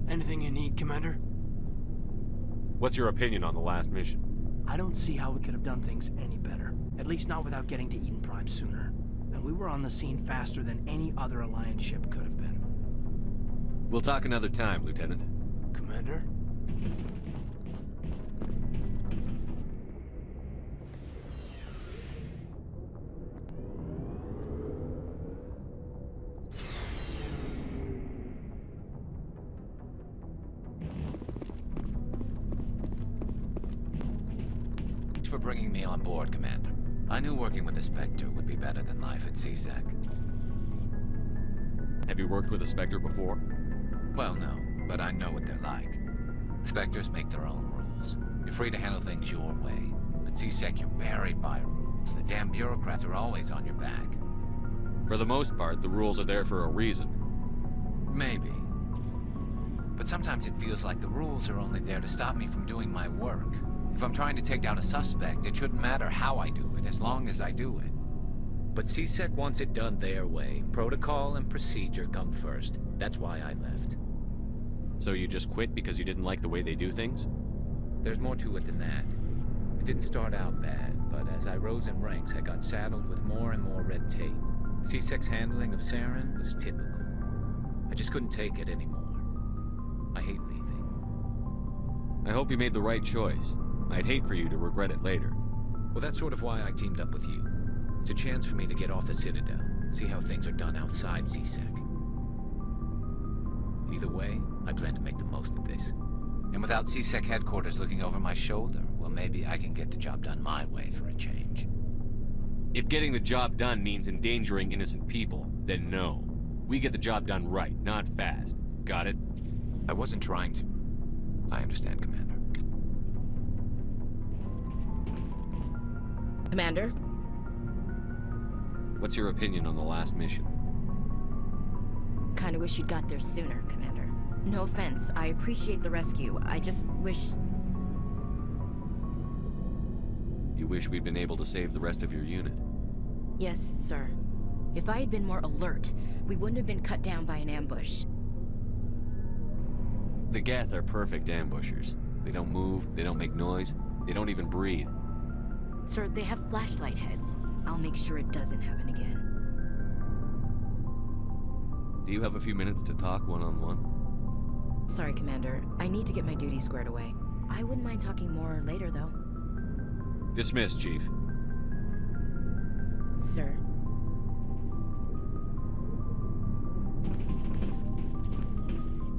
Anything you need, Commander? What's your opinion on the last mission? I don't see how we could have done things any better. At least not without getting to Eden Prime sooner. And we were on the scene faster than any other Alliance ship could have been. We'll talk another time, Lieutenant. Commander? Thanks for bringing me on board, Commander. I knew working with the Spectre would be better than life at CSEC. Have you worked with a Spectre before? Well, no, but I know what they're like. Spectres make their own rules. You're free to handle things your way. At CSEC, you're buried by rules. The damn bureaucrats are always on your back. For the most part, the rules are there for a reason. Maybe. But sometimes it feels like the rules are only there to stop me from doing my work. If I'm trying to take down a suspect, it shouldn't matter how I do it, as long as I do it. But CSEC wants it done their way. Protocol and procedure come first. That's why I left. So you just quit because you didn't like the way they do things? There's more to it than that. It didn't start out bad, but as I rose in ranks, I got saddled with more and more red tape. CSEC's handling of Saren was typical. I just couldn't take it anymore. I hate leaving. I hope you made the right choice. I'd hate for you to regret it later. Well, that's sort of why I teamed up with you. It's a chance for me to get off the Citadel, see how things are done outside CSEC. Either way, I plan to make the most of this. And without CSEC headquarters looking over my shoulder, well, maybe I can get the job done my way for a change. If getting the job done means endangering innocent people, then no. We get the job done right, not fast. Got it? I wasn't trying to... I understand, Commander. Commander? What's your opinion on the last mission? Kinda wish you'd got there sooner, Commander. No offense, I appreciate the rescue. I just wish... You wish we'd been able to save the rest of your unit? Yes, sir. If I had been more alert, we wouldn't have been cut down by an ambush. The Geth are perfect ambushers. They don't move, they don't make noise, they don't even breathe. Sir, they have flashlight heads. I'll make sure it doesn't happen again. Do you have a few minutes to talk one-on-one? Sorry, Commander. I need to get my duty squared away. I wouldn't mind talking more later, though. Dismissed, Chief. Sir.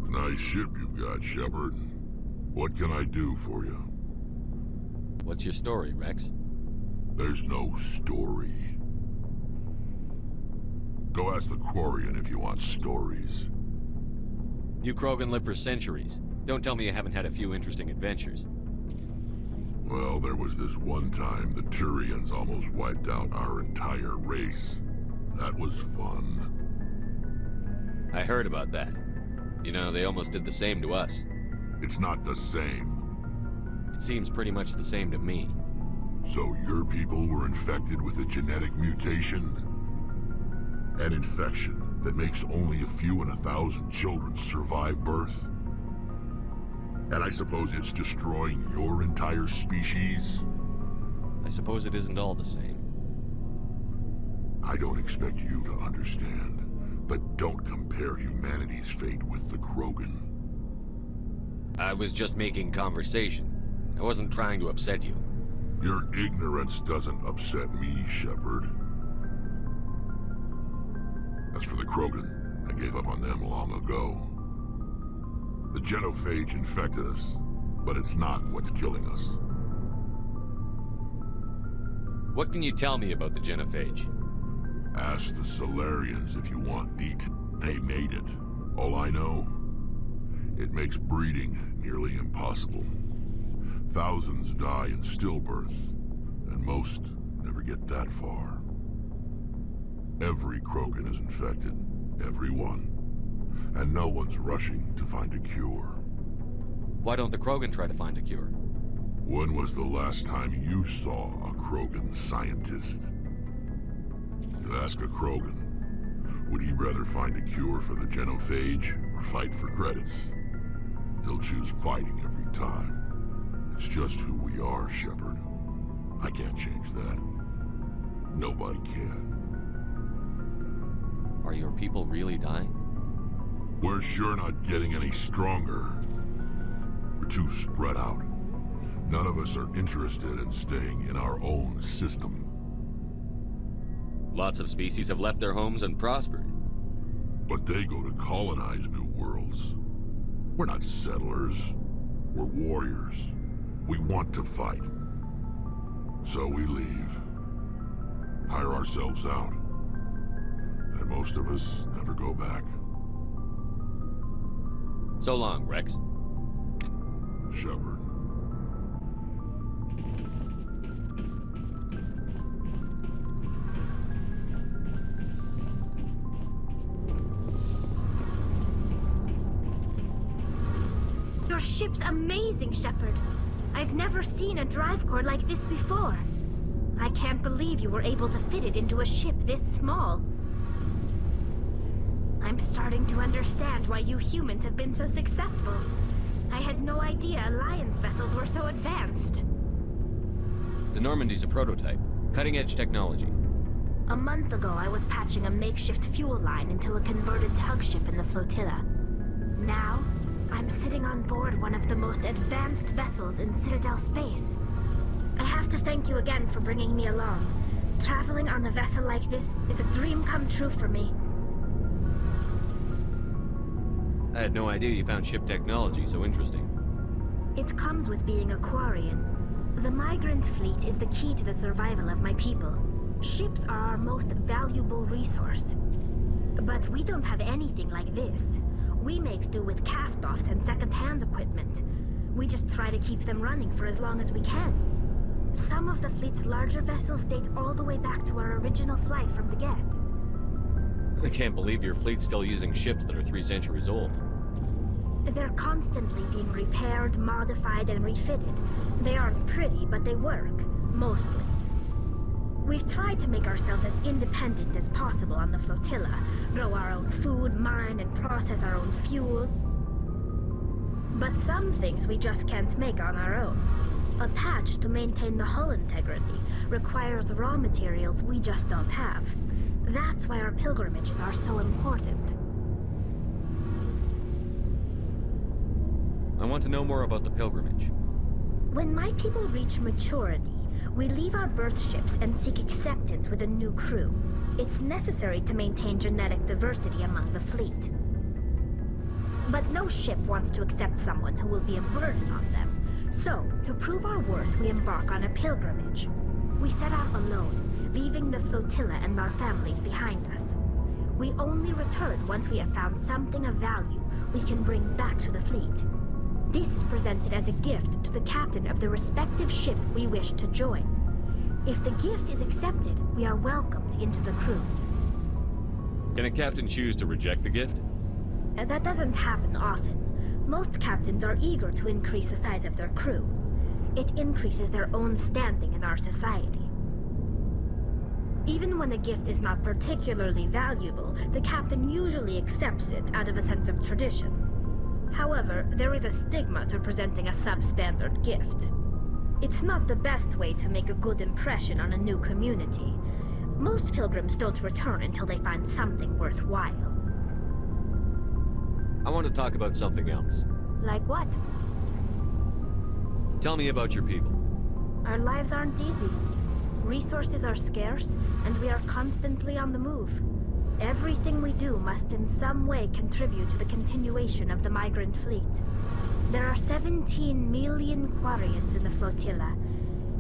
Nice ship you've got, Shepard. What can I do for you? What's your story, Rex? There's no story. Go ask the Quarian if you want stories. You Krogan live for centuries. Don't tell me you haven't had a few interesting adventures. Well, there was this one time the Turians almost wiped out our entire race. That was fun. I heard about that. You know, they almost did the same to us. It's not the same. It seems pretty much the same to me. So your people were infected with a genetic mutation? An infection that makes only a few in 1,000 children survive birth? And I suppose it's destroying your entire species? I suppose it isn't all the same. I don't expect you to understand, but don't compare humanity's fate with the Krogan. I was just making conversation. I wasn't trying to upset you. Your ignorance doesn't upset me, Shepard. As for the Krogan, I gave up on them long ago. The genophage infected us, but it's not what's killing us. What can you tell me about the genophage? Ask the Solarians if you want deet. They made it. All I know, it makes breeding nearly impossible. Thousands die in stillbirth, and most never get that far. Every Krogan is infected, every one. And no one's rushing to find a cure. Why don't the Krogan try to find a cure? When was the last time you saw a Krogan scientist? You ask a Krogan, would he rather find a cure for the genophage or fight for credits? they'll choose fighting every time. It's just who we are, Shepard. I can't change that. Nobody can. Are your people really dying? We're sure not getting any stronger. We're too spread out. None of us are interested in staying in our own system. Lots of species have left their homes and prospered. But they go to colonize new worlds. We're not settlers. We're warriors. We want to fight. So we leave. Hire ourselves out. And most of us never go back. So long, Rex. Shepard. Your ship's amazing, Shepard. I've never seen a drive core like this before. I can't believe you were able to fit it into a ship this small. I'm starting to understand why you humans have been so successful. I had no idea Alliance vessels were so advanced. The Normandy's a prototype. Cutting-edge technology. A month ago, I was patching a makeshift fuel line into a converted tug ship in the flotilla. Now, I'm sitting on board one of the most advanced vessels in Citadel space. I have to thank you again for bringing me along. Traveling on a vessel like this is a dream come true for me. I had no idea you found ship technology so interesting. It comes with being a Quarian. The migrant fleet is the key to the survival of my people. Ships are our most valuable resource. But we don't have anything like this. We make do with cast-offs and second-hand equipment. We just try to keep them running for as long as we can. Some of the fleet's larger vessels date all the way back to our original flight from the Geth. I can't believe your fleet's still using ships that are 3 centuries old. They're constantly being repaired, modified, and refitted. They aren't pretty, but they work. Mostly. We've tried to make ourselves as independent as possible on the flotilla. Grow our own food, mine, and process our own fuel. But some things we just can't make on our own. A patch to maintain the hull integrity requires raw materials we just don't have. That's why our pilgrimages are so important. I want to know more about the pilgrimage. When my people reach maturity, we leave our birth ships and seek acceptance with a new crew. It's necessary to maintain genetic diversity among the fleet. But no ship wants to accept someone who will be a burden on them. So, to prove our worth, we embark on a pilgrimage. We set out alone, leaving the flotilla and our families behind us. We only return once we have found something of value we can bring back to the fleet. This is presented as a gift to the captain of the respective ship we wish to join. If the gift is accepted, we are welcomed into the crew. Can a captain choose to reject the gift? That doesn't happen often. Most captains are eager to increase the size of their crew. It increases their own standing in our society. Even when a gift is not particularly valuable, the captain usually accepts it out of a sense of tradition. However, there is a stigma to presenting a substandard gift. It's not the best way to make a good impression on a new community. Most pilgrims don't return until they find something worthwhile. I want to talk about something else. Like what? Tell me about your people. Our lives aren't easy. Resources are scarce, and we are constantly on the move. Everything we do must in some way contribute to the continuation of the migrant fleet. There are 17 million Quarians in the flotilla,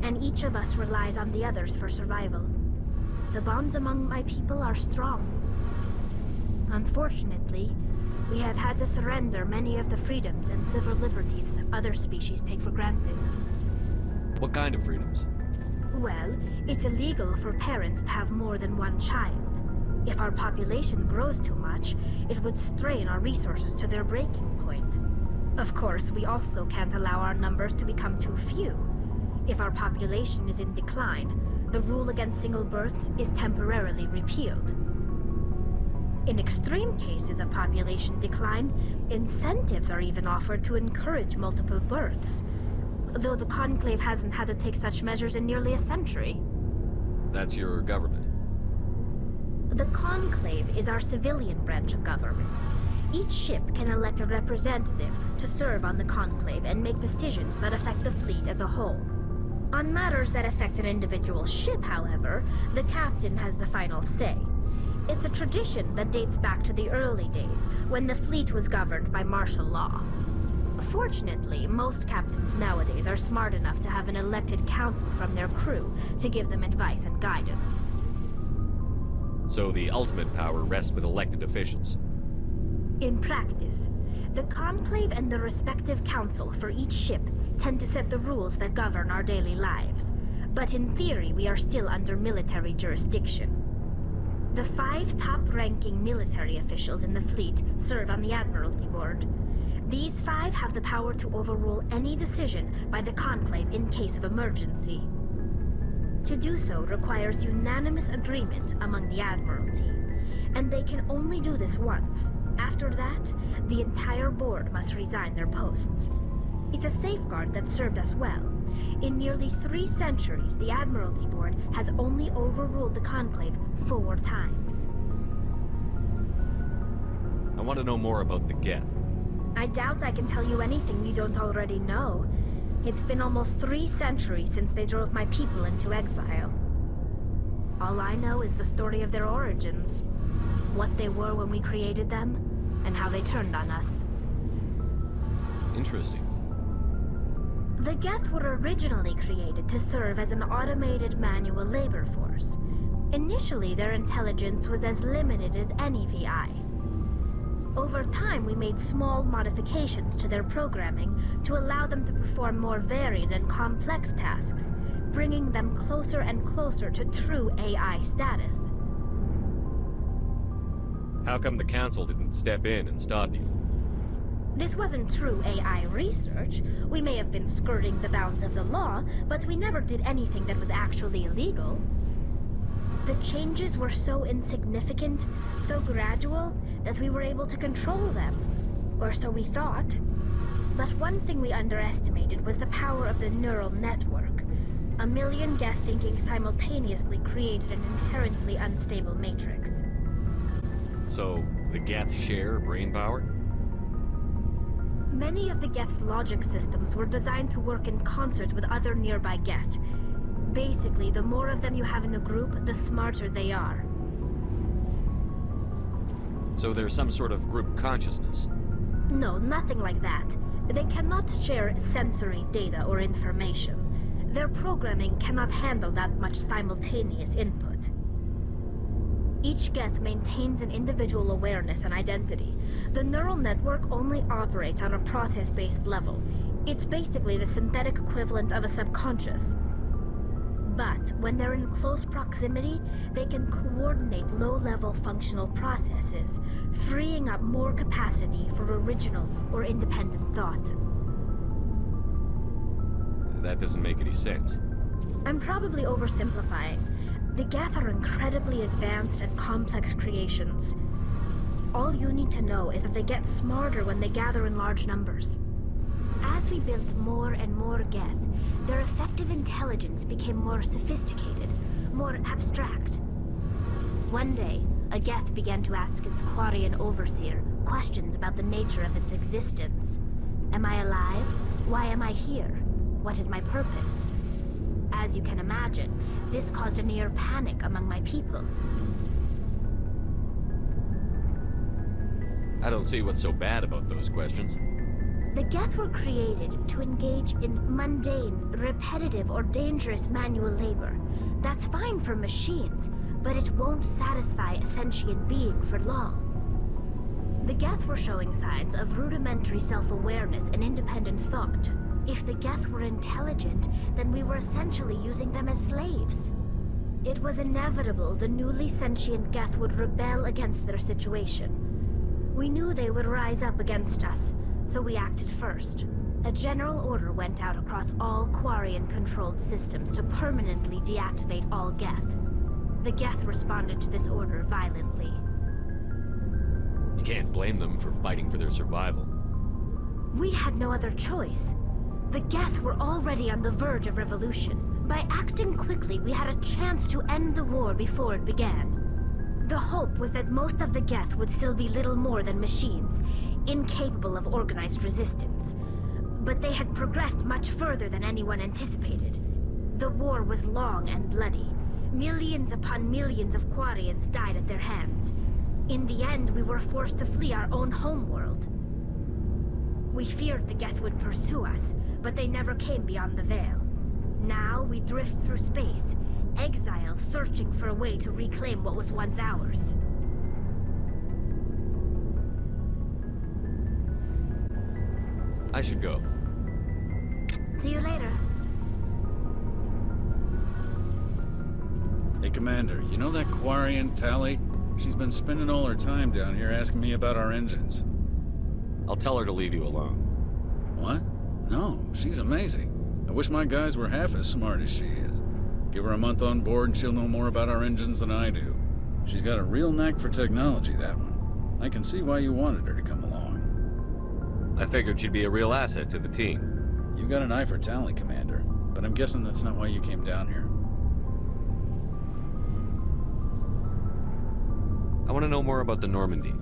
and each of us relies on the others for survival. The bonds among my people are strong. Unfortunately, we have had to surrender many of the freedoms and civil liberties other species take for granted. What kind of freedoms? Well, it's illegal for parents to have more than one child. If our population grows too much, it would strain our resources to their breaking point. Of course, we also can't allow our numbers to become too few. If our population is in decline, the rule against single births is temporarily repealed. In extreme cases of population decline, incentives are even offered to encourage multiple births. Though the Conclave hasn't had to take such measures in nearly a century. That's your government. The Conclave is our civilian branch of government. Each ship can elect a representative to serve on the Conclave and make decisions that affect the fleet as a whole. On matters that affect an individual ship, however, the captain has the final say. It's a tradition that dates back to the early days, when the fleet was governed by martial law. Fortunately, most captains nowadays are smart enough to have an elected council from their crew to give them advice and guidance. So the ultimate power rests with elected officials. In practice, the Conclave and the respective council for each ship tend to set the rules that govern our daily lives. But in theory, we are still under military jurisdiction. The 5 top-ranking military officials in the fleet serve on the Admiralty Board. These 5 have the power to overrule any decision by the Conclave in case of emergency. To do so requires unanimous agreement among the Admiralty, and they can only do this once. After that, the entire board must resign their posts. It's a safeguard that served us well. In nearly 3 centuries, the Admiralty Board has only overruled the Conclave 4 times. I want to know more about the Geth. I doubt I can tell you anything you don't already know. It's been almost 3 centuries since they drove my people into exile. All I know is the story of their origins. What they were when we created them, and how they turned on us. Interesting. The Geth were originally created to serve as an automated manual labor force. Initially, their intelligence was as limited as any VI. Over time, we made small modifications to their programming to allow them to perform more varied and complex tasks, bringing them closer and closer to true AI status. How come the Council didn't step in and stop you? This wasn't true AI research. We may have been skirting the bounds of the law, but we never did anything that was actually illegal. The changes were so insignificant, so gradual, that we were able to control them. Or so we thought. But one thing we underestimated was the power of the neural network. 1 million Geth thinking simultaneously created an inherently unstable matrix. So, the Geth share brain power? Many of the Geth's logic systems were designed to work in concert with other nearby Geth. Basically, the more of them you have in the group, the smarter they are. So there's some sort of group consciousness? No, nothing like that. They cannot share sensory data or information. Their programming cannot handle that much simultaneous input. Each Geth maintains an individual awareness and identity. The neural network only operates on a process-based level. It's basically the synthetic equivalent of a subconscious. But when they're in close proximity, they can coordinate low-level functional processes, freeing up more capacity for original or independent thought. That doesn't make any sense. I'm probably oversimplifying. The Geth are incredibly advanced and complex creations. All you need to know is that they get smarter when they gather in large numbers. As we built more and more Geth, their effective intelligence became more sophisticated, more abstract. One day, a Geth began to ask its Quarian overseer questions about the nature of its existence. Am I alive? Why am I here? What is my purpose? As you can imagine, this caused a near panic among my people. I don't see what's so bad about those questions. The Geth were created to engage in mundane, repetitive, or dangerous manual labor. That's fine for machines, but it won't satisfy a sentient being for long. The Geth were showing signs of rudimentary self-awareness and independent thought. If the Geth were intelligent, then we were essentially using them as slaves. It was inevitable the newly sentient Geth would rebel against their situation. We knew they would rise up against us, so we acted first. A general order went out across all Quarian-controlled systems to permanently deactivate all Geth. The Geth responded to this order violently. Can't blame them for fighting for their survival. We had no other choice. The Geth were already on the verge of revolution. By acting quickly, we had a chance to end the war before it began. The hope was that most of the Geth would still be little more than machines, incapable of organized resistance. But they had progressed much further than anyone anticipated. The war was long and bloody. Millions upon millions of Quarians died at their hands. In the end, we were forced to flee our own homeworld. We feared the Geth would pursue us, but they never came beyond the Veil. Now we drift through space, exile searching for a way to reclaim what was once ours. I should go. See you later. Hey, Commander, you know that Quarian, Tally? She's been spending all her time down here asking me about our engines. I'll tell her to leave you alone. What? No, she's amazing. I wish my guys were half as smart as she is. Give her a month on board and she'll know more about our engines than I do. She's got a real knack for technology, that one. I can see why you wanted her to come along. I figured she'd be a real asset to the team. You got an eye for Tally, Commander, but I'm guessing that's not why you came down here. I want to know more about the Normandy.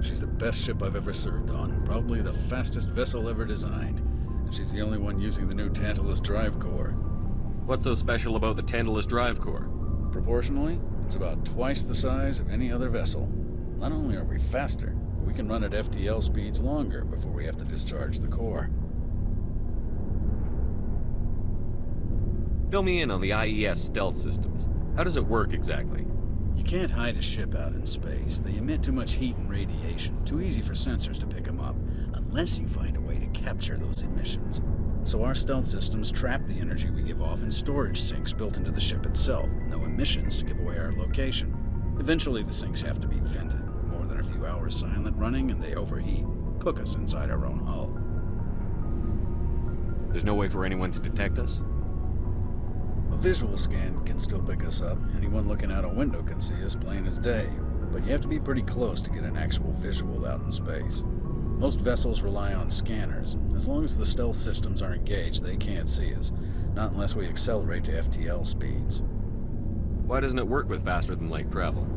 She's the best ship I've ever served on, probably the fastest vessel ever designed. And she's the only one using the new Tantalus drive core. What's so special about the Tantalus drive core? Proportionally, it's about twice the size of any other vessel. Not only are we faster, but we can run at FTL speeds longer before we have to discharge the core. Fill me in on the IES stealth systems. How does it work exactly? You can't hide a ship out in space. They emit too much heat and radiation. Too easy for sensors to pick them up, unless you find a way to capture those emissions. So our stealth systems trap the energy we give off in storage sinks built into the ship itself. No emissions to give away our location. Eventually the sinks have to be vented. More than a few hours silent running and they overheat. Cook us inside our own hull. There's no way for anyone to detect us? A visual scan can still pick us up. Anyone looking out a window can see us plain as day. But you have to be pretty close to get an actual visual out in space. Most vessels rely on scanners. As long as the stealth systems are engaged, they can't see us. Not unless we accelerate to FTL speeds. Why doesn't it work with faster-than-light travel?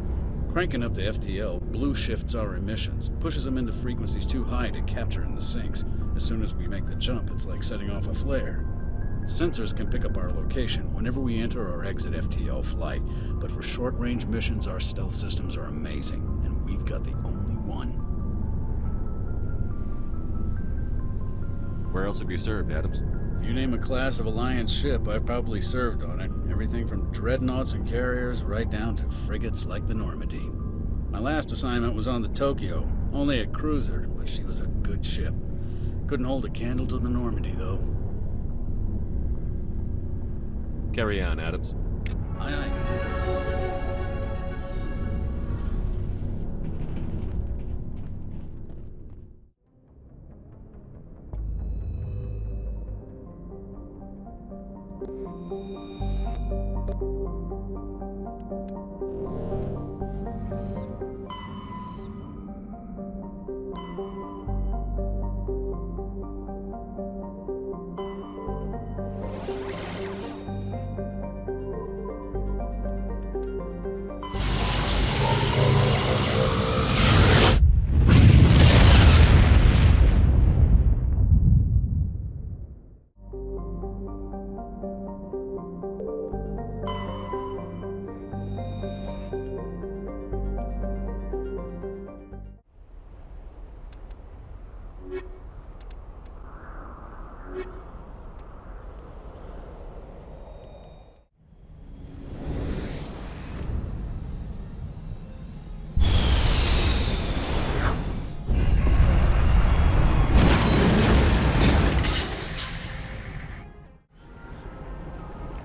Cranking up to FTL blue shifts our emissions, pushes them into frequencies too high to capture in the sinks. As soon as we make the jump, it's like setting off a flare. Sensors can pick up our location whenever we enter or exit FTL flight, but for short-range missions, our stealth systems are amazing, and we've got the only one. Where else have you served, Adams? If you name a class of Alliance ship, I've probably served on it. Everything from dreadnoughts and carriers right down to frigates like the Normandy. My last assignment was on the Tokyo, only a cruiser, but she was a good ship. Couldn't hold a candle to the Normandy, though. Carry on, Adams. Aye, aye.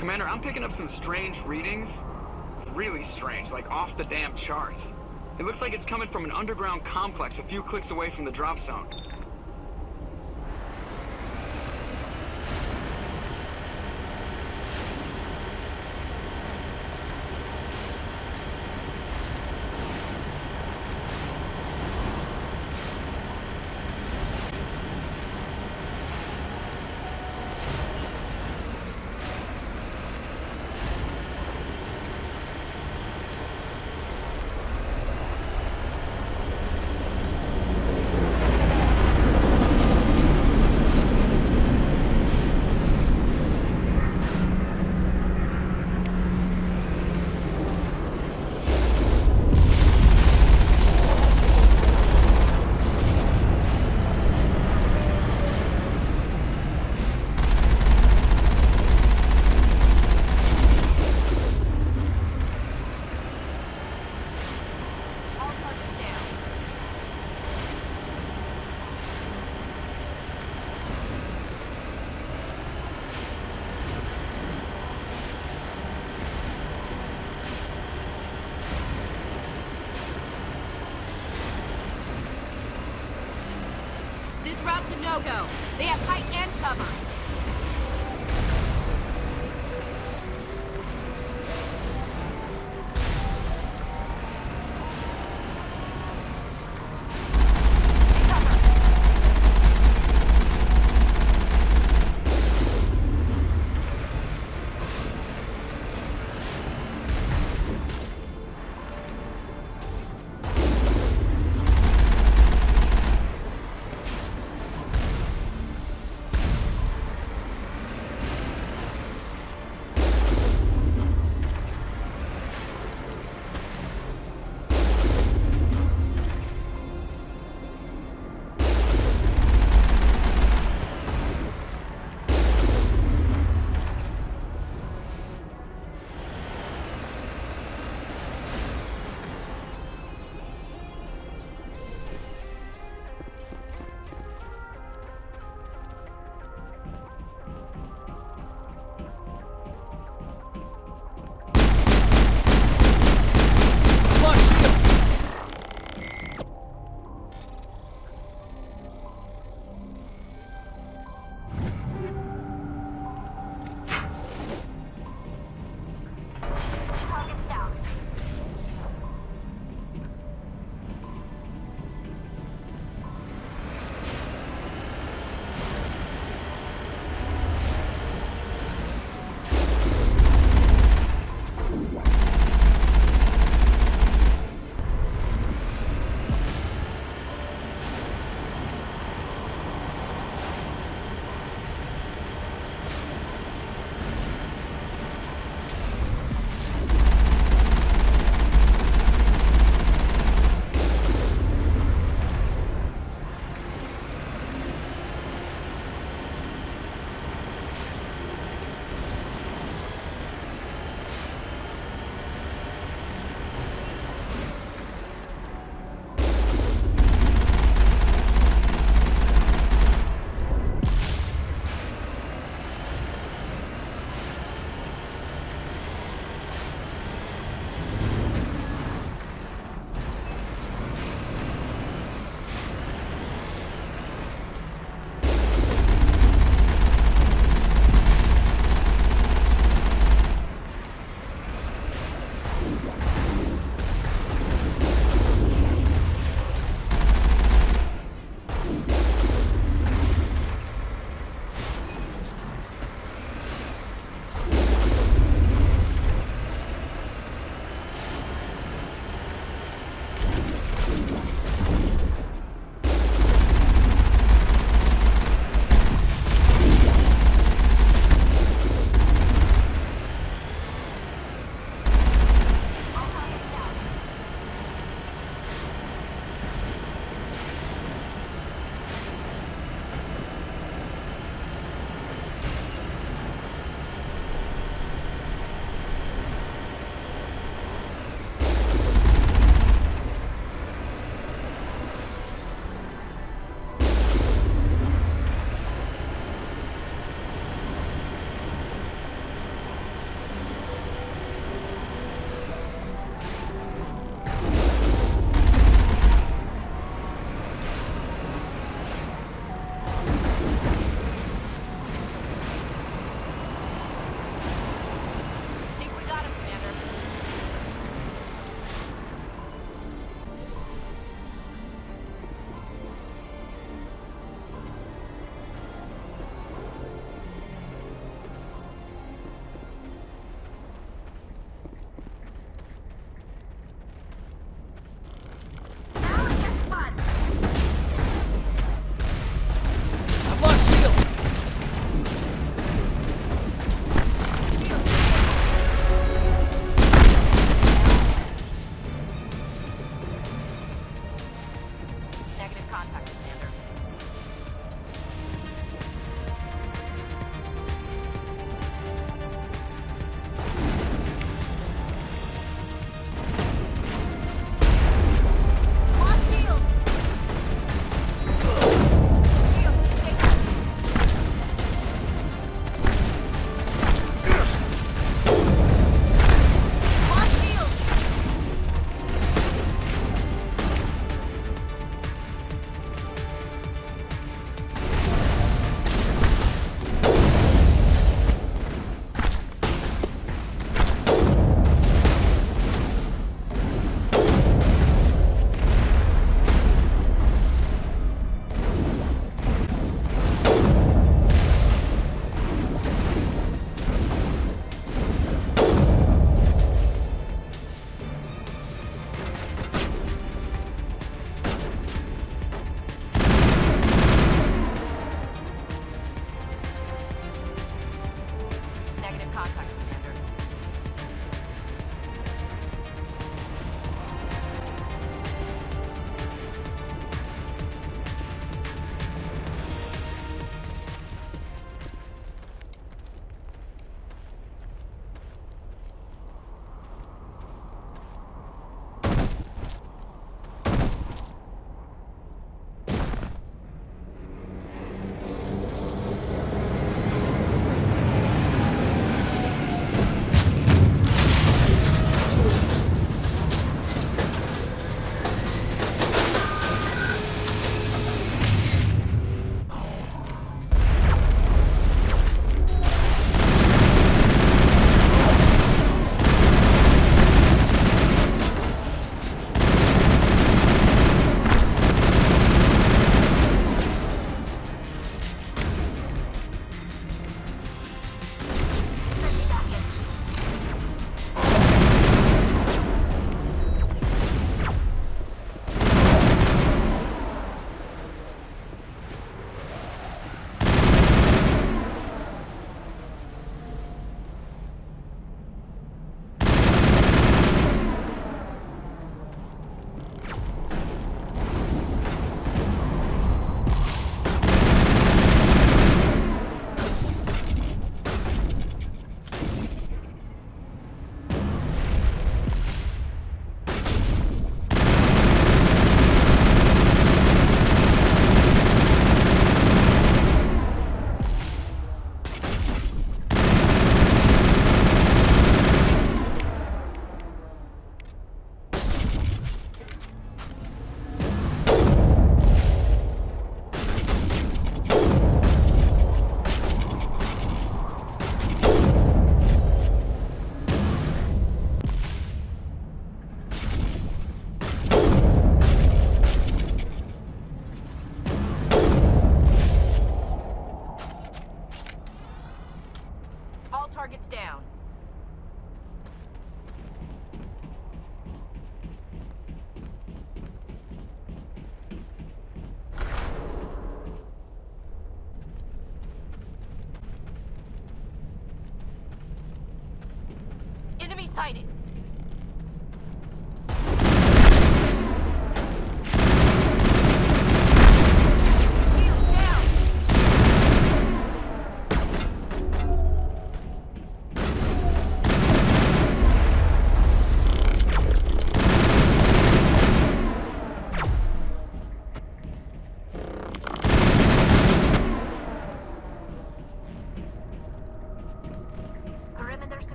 Commander, I'm picking up some strange readings. Really strange, like off the damn charts. It looks like it's coming from an underground complex a few clicks away from the drop zone. This route's a no-go. They have height and cover.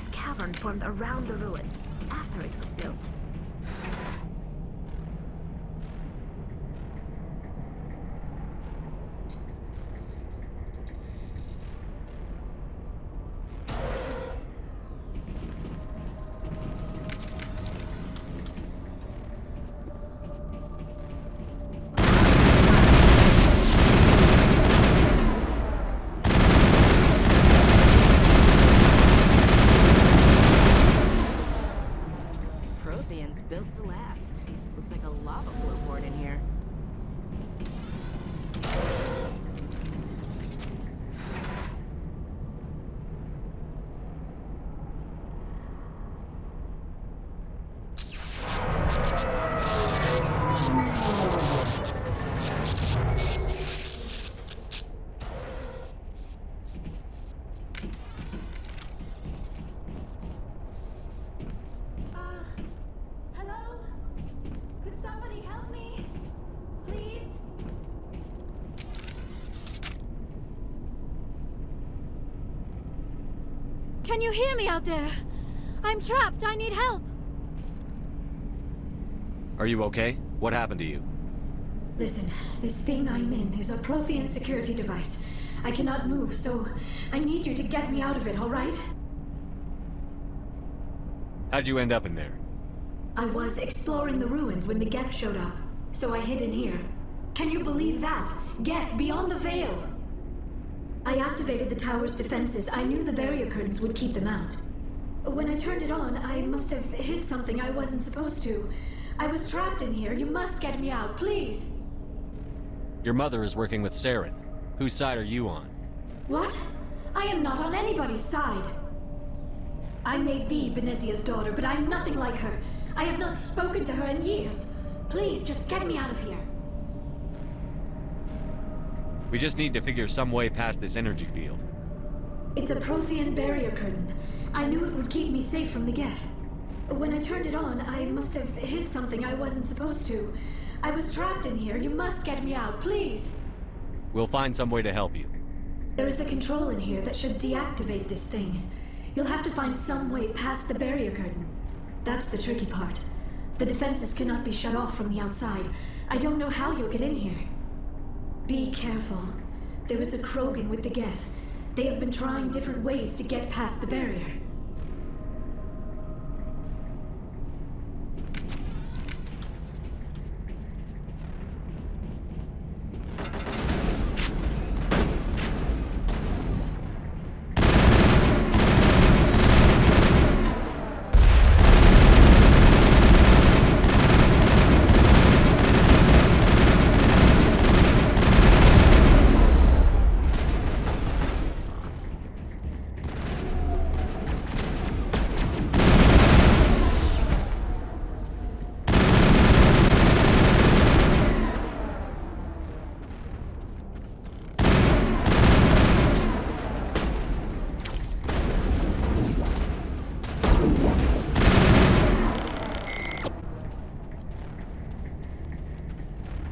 this cavern formed around the ruin after it was built. Prothean's built to last. Looks like a lava flow board in here. Hello? Could somebody help me? Please? Can you hear me out there? I'm trapped. I need help. Are you okay? What happened to you? Listen, this thing I'm in is a Prothean security device. I cannot move, so I need you to get me out of it, all right? How'd you end up in there? I was exploring the ruins when the Geth showed up, so I hid in here. Can you believe that? Geth beyond the veil! I activated the tower's defenses. I knew the barrier curtains would keep them out. When I turned it on, I must have hit something I wasn't supposed to. I was trapped in here. You must get me out, please! Your mother is working with Saren. Whose side are you on? What? I am not on anybody's side. I may be Benezia's daughter, but I'm nothing like her. I have not spoken to her in years. Please, just get me out of here. We just need to figure some way past this energy field. It's a Prothean barrier curtain. I knew it would keep me safe from the Geth. When I turned it on, I must have hit something I wasn't supposed to. I was trapped in here. You must get me out, please. We'll find some way to help you. There is a control in here that should deactivate this thing. You'll have to find some way past the barrier curtain. That's the tricky part. The defenses cannot be shut off from the outside. I don't know how you'll get in here. Be careful. There is a Krogan with the Geth. They have been trying different ways to get past the barrier.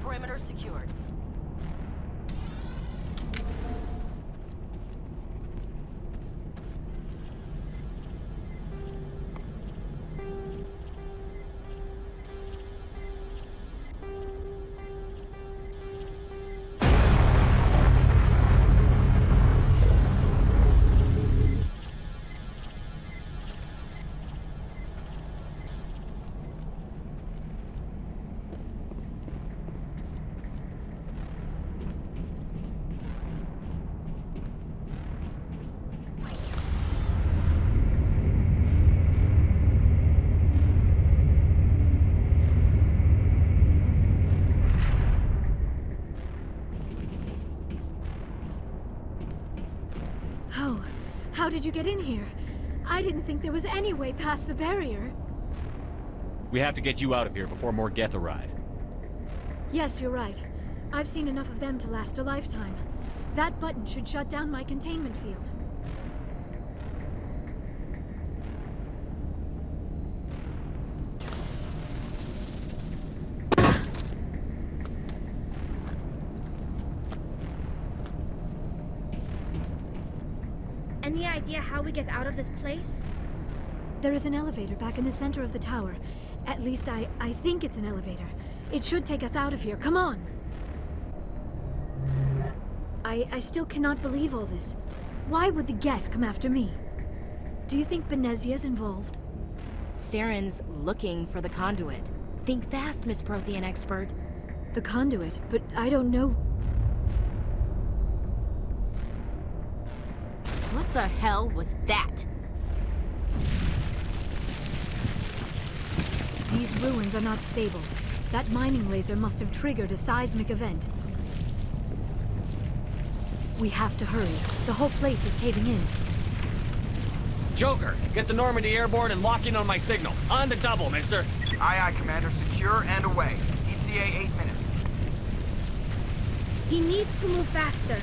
Perimeter secured. How did you get in here? I didn't think there was any way past the barrier. We have to get you out of here before more Geth arrive. Yes, you're right. I've seen enough of them to last a lifetime. That button should shut down my containment field. Any idea how we get out of this place? There is an elevator back in the center of the tower. At least I think it's an elevator. It should take us out of here. Come on! I still cannot believe all this. Why would the Geth come after me? Do you think Benezia's involved? Saren's looking for the conduit. Think fast, Miss Prothean expert. The conduit? But I don't know... What the hell was that? These ruins are not stable. That mining laser must have triggered a seismic event. We have to hurry. The whole place is caving in. Joker, get the Normandy airborne and lock in on my signal. On the double, mister. Aye, aye, Commander. Secure and away. ETA 8 minutes. He needs to move faster.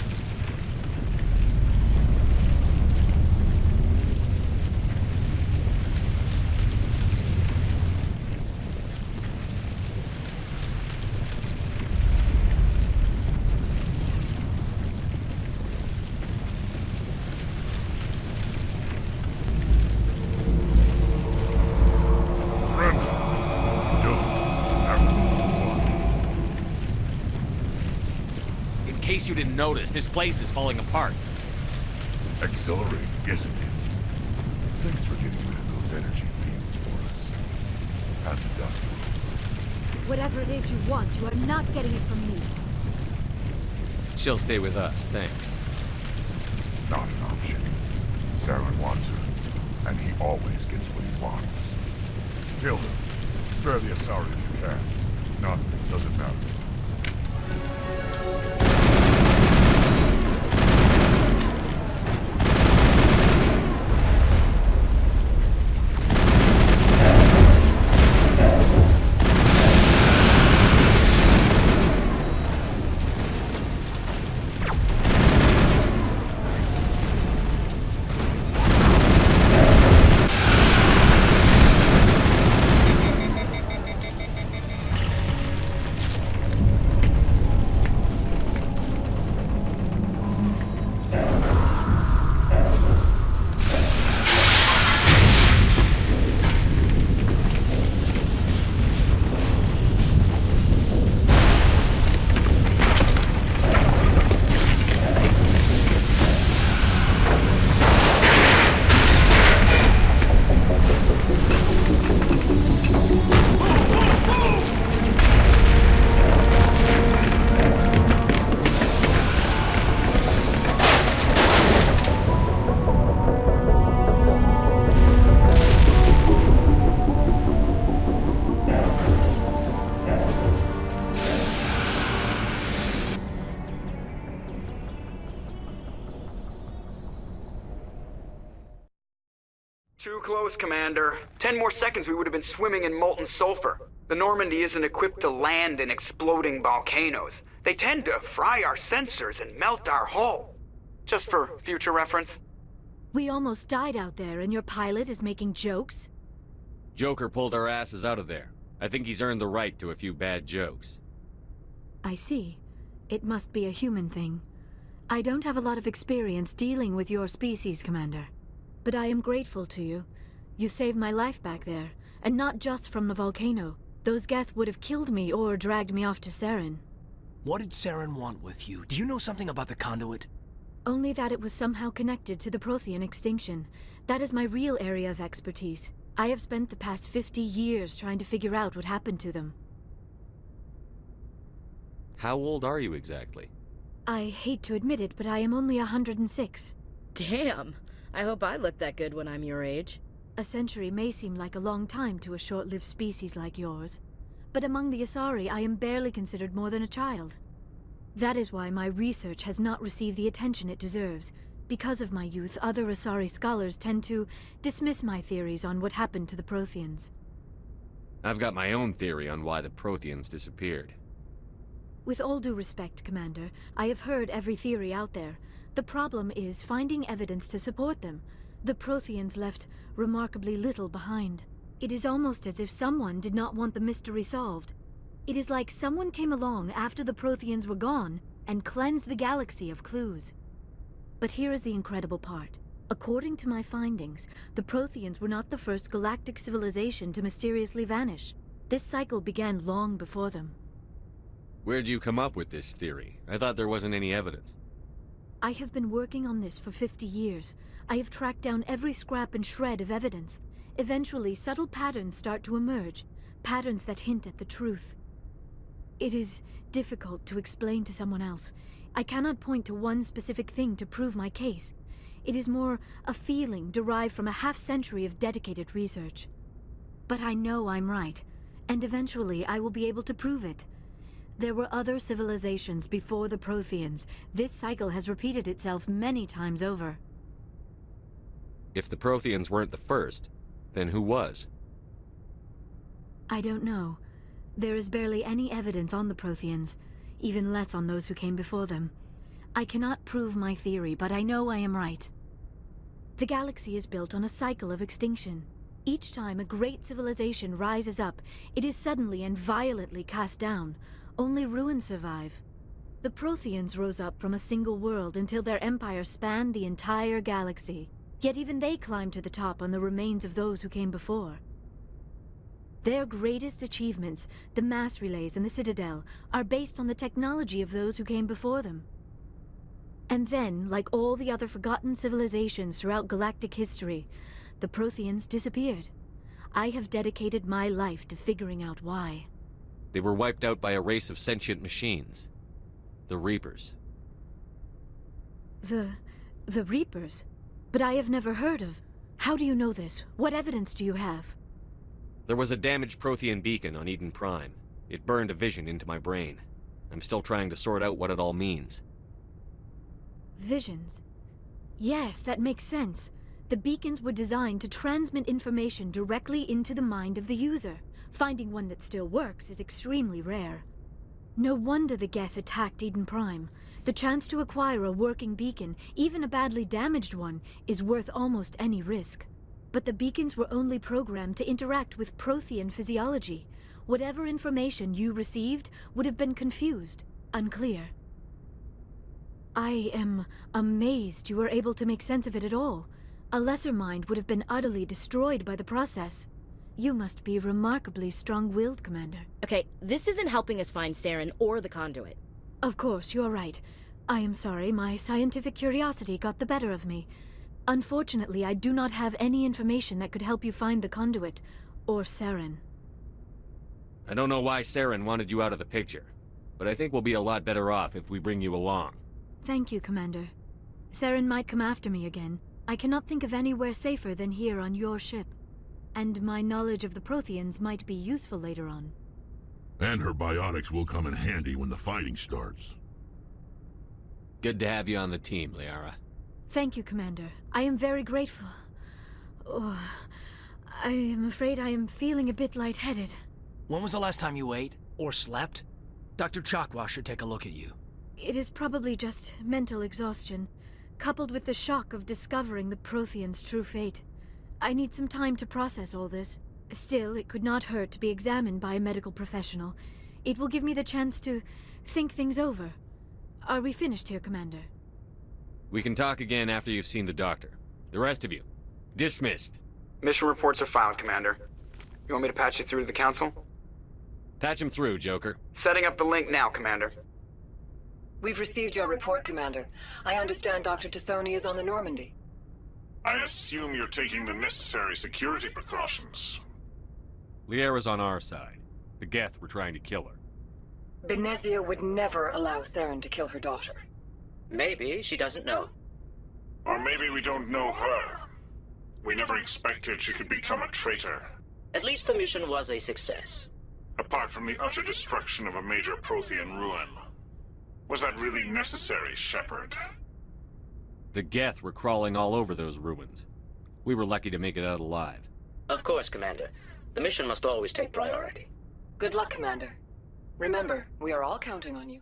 In case you didn't notice, this place is falling apart. Exhilarating, isn't it? Thanks for getting rid of those energy fields for us. Hand the doctor over. Whatever it is you want, you are not getting it from me. She'll stay with us, thanks. Not an option. Saren wants her, and he always gets what he wants. Kill him. Spare the Asari if you can. None, doesn't matter. Too close, Commander. 10 more seconds we would have been swimming in molten sulfur. The Normandy isn't equipped to land in exploding volcanoes. They tend to fry our sensors and melt our hull. Just for future reference. We almost died out there, and your pilot is making jokes? Joker pulled our asses out of there. I think he's earned the right to a few bad jokes. I see. It must be a human thing. I don't have a lot of experience dealing with your species, Commander. But I am grateful to you. You saved my life back there, and not just from the volcano. Those Geth would have killed me or dragged me off to Saren. What did Saren want with you? Do you know something about the conduit? Only that it was somehow connected to the Prothean extinction. That is my real area of expertise. I have spent the past 50 years trying to figure out what happened to them. How old are you exactly? I hate to admit it, but I am only 106. Damn! I hope I look that good when I'm your age. A century may seem like a long time to a short-lived species like yours, but among the Asari I am barely considered more than a child. That is why my research has not received the attention it deserves. Because of my youth, other Asari scholars tend to dismiss my theories on what happened to the Protheans. I've got my own theory on why the Protheans disappeared. With all due respect, Commander, I have heard every theory out there. The problem is finding evidence to support them. The Protheans left remarkably little behind. It is almost as if someone did not want the mystery solved. It is like someone came along after the Protheans were gone and cleansed the galaxy of clues. But here is the incredible part. According to my findings, the Protheans were not the first galactic civilization to mysteriously vanish. This cycle began long before them. Where'd you come up with this theory? I thought there wasn't any evidence. I have been working on this for 50 years. I have tracked down every scrap and shred of evidence. Eventually, subtle patterns start to emerge, patterns that hint at the truth. It is difficult to explain to someone else. I cannot point to one specific thing to prove my case. It is more a feeling derived from a half-century of dedicated research. But I know I'm right, and eventually I will be able to prove it. There were other civilizations before the Protheans. This cycle has repeated itself many times over. If the Protheans weren't the first, then who was? I don't know. There is barely any evidence on the Protheans, even less on those who came before them. I cannot prove my theory, but I know I am right. The galaxy is built on a cycle of extinction. Each time a great civilization rises up, it is suddenly and violently cast down. Only ruins survive. The Protheans rose up from a single world until their empire spanned the entire galaxy. Yet even they climbed to the top on the remains of those who came before. Their greatest achievements, the mass relays and the Citadel, are based on the technology of those who came before them. And then, like all the other forgotten civilizations throughout galactic history, the Protheans disappeared. I have dedicated my life to figuring out why. They were wiped out by a race of sentient machines. The Reapers. The Reapers? But I have never heard of. How do you know this? What evidence do you have? There was a damaged Prothean beacon on Eden Prime. It burned a vision into my brain. I'm still trying to sort out what it all means. Visions? Yes, that makes sense. The beacons were designed to transmit information directly into the mind of the user. Finding one that still works is extremely rare. No wonder the Geth attacked Eden Prime. The chance to acquire a working beacon, even a badly damaged one, is worth almost any risk. But the beacons were only programmed to interact with Prothean physiology. Whatever information you received would have been confused, unclear. I am amazed you were able to make sense of it at all. A lesser mind would have been utterly destroyed by the process. You must be remarkably strong-willed, Commander. Okay, this isn't helping us find Saren or the conduit. Of course, you're right. I am sorry, my scientific curiosity got the better of me. Unfortunately, I do not have any information that could help you find the conduit, or Saren. I don't know why Saren wanted you out of the picture, but I think we'll be a lot better off if we bring you along. Thank you, Commander. Saren might come after me again. I cannot think of anywhere safer than here on your ship. And my knowledge of the Protheans might be useful later on. And her biotics will come in handy when the fighting starts. Good to have you on the team, Liara. Thank you, Commander. I am very grateful. Oh, I am afraid I am feeling a bit lightheaded. When was the last time you ate? Or slept? Dr. Chakwa should take a look at you. It is probably just mental exhaustion, coupled with the shock of discovering the Protheans' true fate. I need some time to process all this. Still, it could not hurt to be examined by a medical professional. It will give me the chance to think things over. Are we finished here, Commander? We can talk again after you've seen the doctor. The rest of you, dismissed. Mission reports are filed, Commander. You want me to patch you through to the Council? Patch him through, Joker. Setting up the link now, Commander. We've received your report, Commander. I understand Dr. Tassoni is on the Normandy. I assume you're taking the necessary security precautions. Liara's on our side. The Geth were trying to kill her. Benezia would never allow Saren to kill her daughter. Maybe she doesn't know. Or maybe we don't know her. We never expected she could become a traitor. At least the mission was a success. Apart from the utter destruction of a major Prothean ruin. Was that really necessary, Shepard? The Geth were crawling all over those ruins. We were lucky to make it out alive. Of course, Commander. The mission must always take priority. Good luck, Commander. Remember, we are all counting on you.